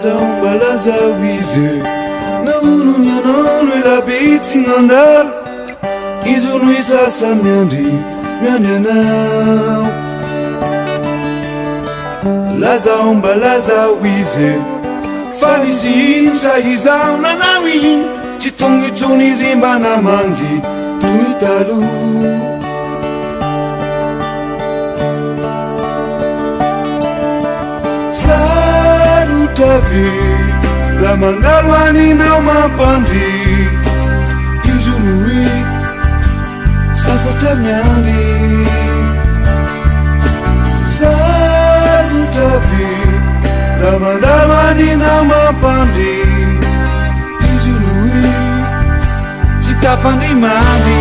balaza wizy naono nyanano elabetsy nandalo izy no isasa miandry miandry anao lazao mbalaza wizy fa nisy ino sahizao nanao iny tsy tongotsony izy mba namangy toy taloha sarotrabe la mandalo aninao mampandry izy no hoe sasatra miandry sarotrabe la mandalo aninao mampandry izy no hoe tsy tafandry mandry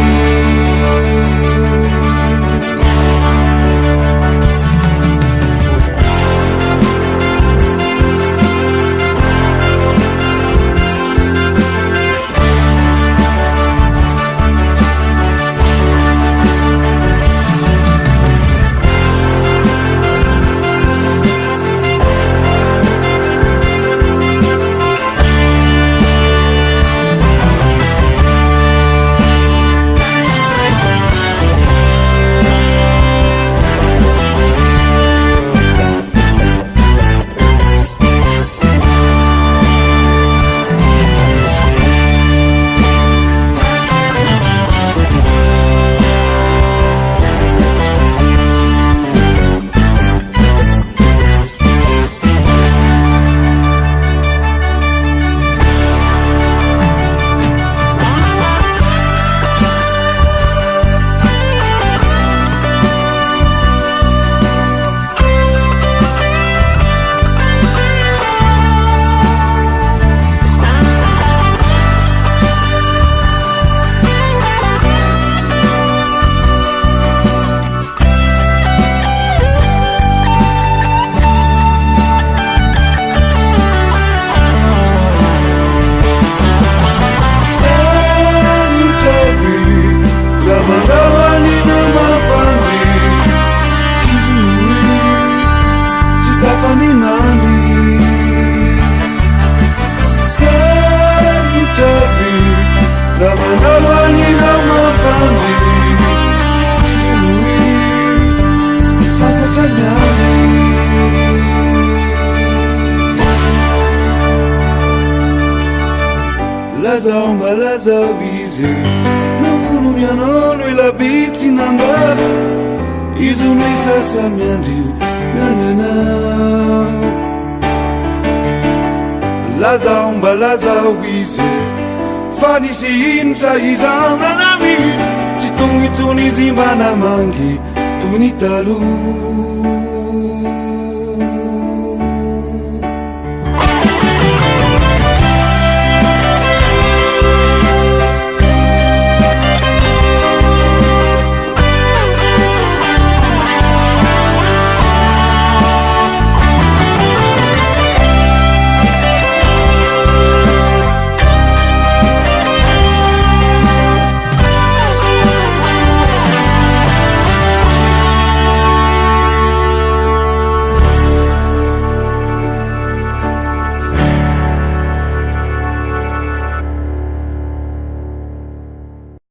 lazao mbalaza wizy naono mianano elabetsy nandalo izy no isasa miandry miandry anao lazao mbalaza wizy fa nisy ino sahizao nanao iny tsy tongotsony izy mba namangy toy ny taloha